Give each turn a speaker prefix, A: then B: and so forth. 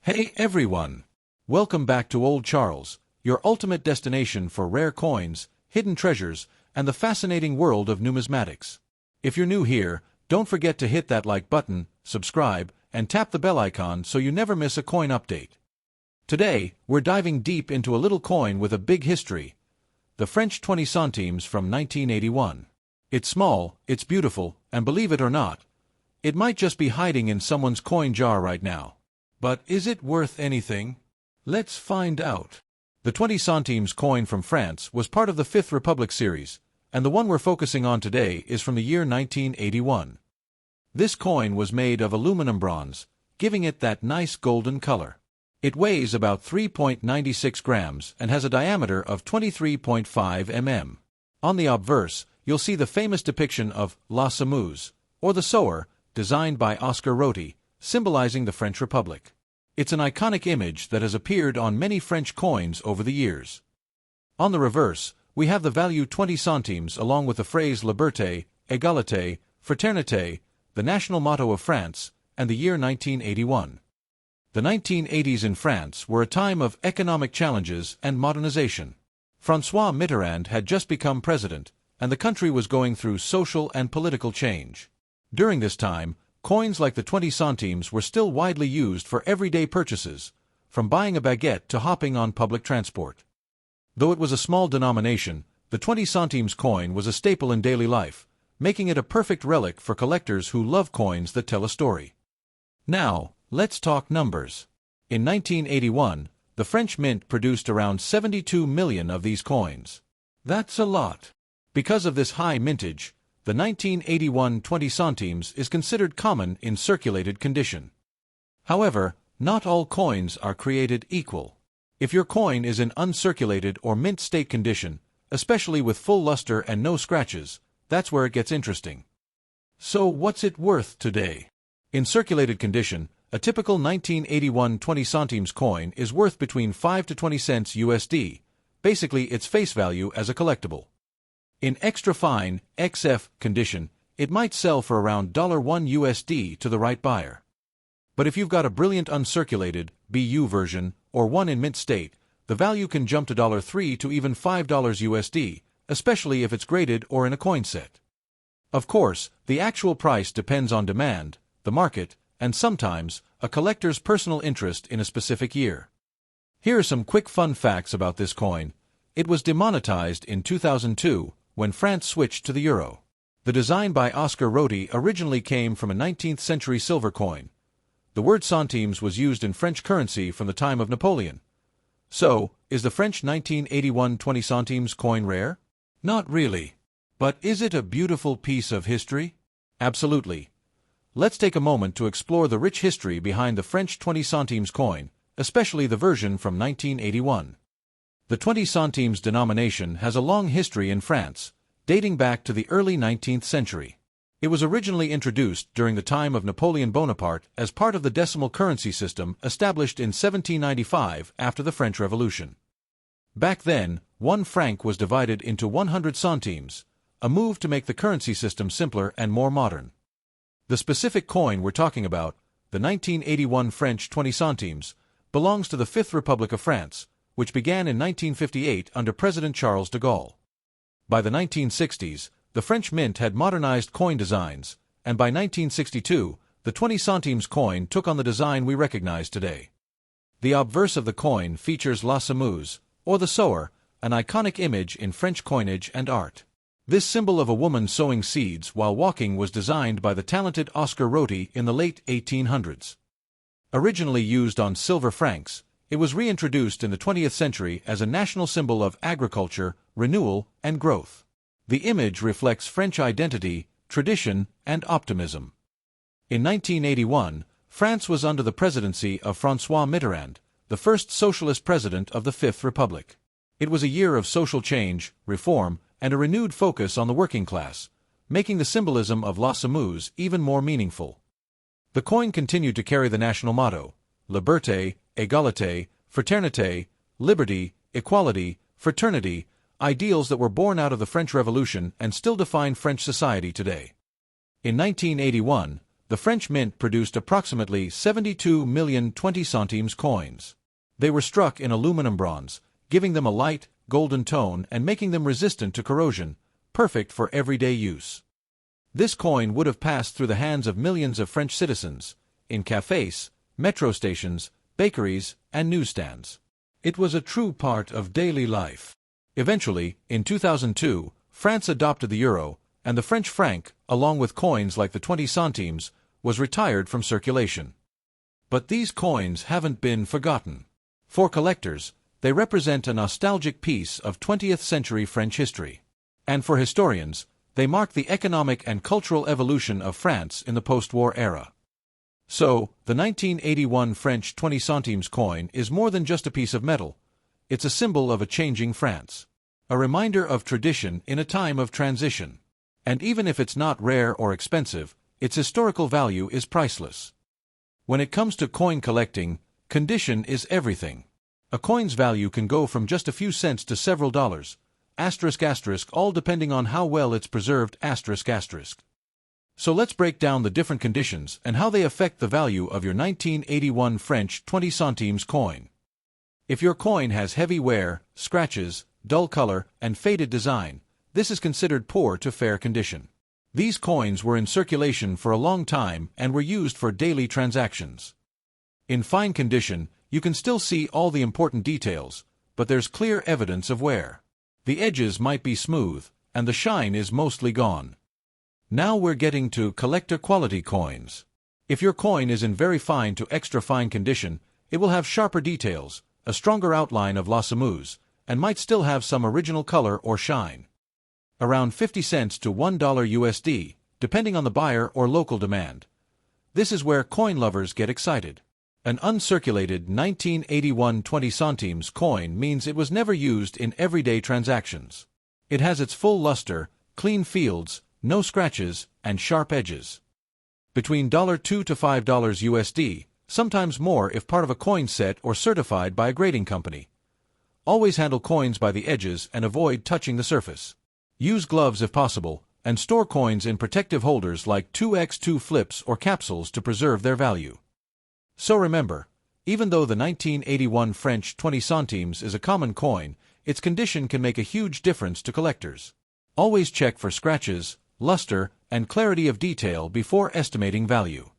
A: Hey everyone! Welcome back to Old Charles, your ultimate destination for rare coins, hidden treasures, and the fascinating world of numismatics. If you're new here, don't forget to hit that like button, subscribe, and tap the bell icon so you never miss a coin update. Today, we're diving deep into a little coin with a big history, the French 20 centimes from 1981. It's small, it's beautiful, and believe it or not, it might just be hiding in someone's coin jar right now. But is it worth anything? Let's find out. The 20 centimes coin from France was part of the Fifth Republic series, and the one we're focusing on today is from the year 1981. This coin was made of aluminum bronze, giving it that nice golden color. It weighs about 3.96 grams and has a diameter of 23.5 mm. On the obverse, you'll see the famous depiction of La Semeuse, or the sower, designed by Oscar Roty, symbolizing the French Republic. It's an iconic image that has appeared on many French coins over the years. On the reverse, we have the value 20 centimes along with the phrase Liberté, Égalité, Fraternité, the national motto of France, and the year 1981. The 1980s in France were a time of economic challenges and modernization. François Mitterrand had just become president, and the country was going through social and political change. During this time, coins like the 20 centimes were still widely used for everyday purchases, from buying a baguette to hopping on public transport. Though it was a small denomination, the 20 centimes coin was a staple in daily life, making it a perfect relic for collectors who love coins that tell a story. Now, let's talk numbers. In 1981, the French Mint produced around 72 million of these coins. That's a lot. Because of this high mintage, the 1981 20 centimes is considered common in circulated condition. However, not all coins are created equal. If your coin is in uncirculated or mint state condition, especially with full luster and no scratches, that's where it gets interesting. So what's it worth today? In circulated condition, a typical 1981 20 centimes coin is worth between 5 to 20 cents USD, basically its face value as a collectible. In extra fine, XF condition, it might sell for around $1 USD to the right buyer. But if you've got a brilliant uncirculated, BU version, or one in mint state, the value can jump to $3 to even $5 USD, especially if it's graded or in a coin set. Of course, the actual price depends on demand, the market, and sometimes, a collector's personal interest in a specific year. Here are some quick fun facts about this coin. It was demonetized in 2002, when France switched to the euro. The design by Oscar Roty originally came from a 19th century silver coin. The word centimes was used in French currency from the time of Napoleon. So, is the French 1981 20 centimes coin rare? Not really. But is it a beautiful piece of history? Absolutely. Let's take a moment to explore the rich history behind the French 20 centimes coin, especially the version from 1981. The 20 centimes denomination has a long history in France, dating back to the early 19th century. It was originally introduced during the time of Napoleon Bonaparte as part of the decimal currency system established in 1795 after the French Revolution. Back then, 1 franc was divided into 100 centimes, a move to make the currency system simpler and more modern. The specific coin we're talking about, the 1981 French 20 centimes, belongs to the Fifth Republic of France, which began in 1958 under President Charles de Gaulle. By the 1960s, the French Mint had modernized coin designs, and by 1962, the 20 centimes coin took on the design we recognize today. The obverse of the coin features La Semeuse, or the sower, an iconic image in French coinage and art. This symbol of a woman sowing seeds while walking was designed by the talented Oscar Roty in the late 1800s. Originally used on silver francs, it was reintroduced in the 20th century as a national symbol of agriculture, renewal, and growth. The image reflects French identity, tradition, and optimism. In 1981, France was under the presidency of François Mitterrand, the first socialist president of the Fifth Republic. It was a year of social change, reform, and a renewed focus on the working class, making the symbolism of La Semeuse even more meaningful. The coin continued to carry the national motto, Liberté, Égalité, Fraternité, Liberty, Equality, Fraternity, ideals that were born out of the French Revolution and still define French society today. In 1981, the French mint produced approximately 72 million 20 centimes coins. They were struck in aluminum bronze, giving them a light, golden tone and making them resistant to corrosion, perfect for everyday use. This coin would have passed through the hands of millions of French citizens, in cafés, metro stations, bakeries, and newsstands. It was a true part of daily life. Eventually, in 2002, France adopted the euro, and the French franc, along with coins like the 20 centimes, was retired from circulation. But these coins haven't been forgotten. For collectors, they represent a nostalgic piece of 20th century French history. And for historians, they mark the economic and cultural evolution of France in the post-war era. So, the 1981 French 20 centimes coin is more than just a piece of metal. It's a symbol of a changing France. A reminder of tradition in a time of transition. And even if it's not rare or expensive, its historical value is priceless. When it comes to coin collecting, condition is everything. A coin's value can go from just a few cents to several dollars, all depending on how well it's preserved, So let's break down the different conditions and how they affect the value of your 1981 French 20 centimes coin. If your coin has heavy wear, scratches, dull color, and faded design, this is considered poor to fair condition. These coins were in circulation for a long time and were used for daily transactions. In fine condition, you can still see all the important details, but there's clear evidence of wear. The edges might be smooth, and the shine is mostly gone. Now we're getting to collector quality coins. If your coin is in very fine to extra fine condition, it will have sharper details, a stronger outline of l'osmose, and might still have some original color or shine. Around 50 cents to $1 USD, depending on the buyer or local demand. This is where coin lovers get excited. An uncirculated 1981 20 centimes coin means it was never used in everyday transactions. It has its full luster, clean fields, no scratches, and sharp edges. Between $2 to $5 USD, sometimes more if part of a coin set or certified by a grading company. Always handle coins by the edges and avoid touching the surface. Use gloves if possible, and store coins in protective holders like 2x2 flips or capsules to preserve their value. So remember, even though the 1981 French 20 centimes is a common coin, its condition can make a huge difference to collectors. Always check for scratches, luster, and clarity of detail before estimating value.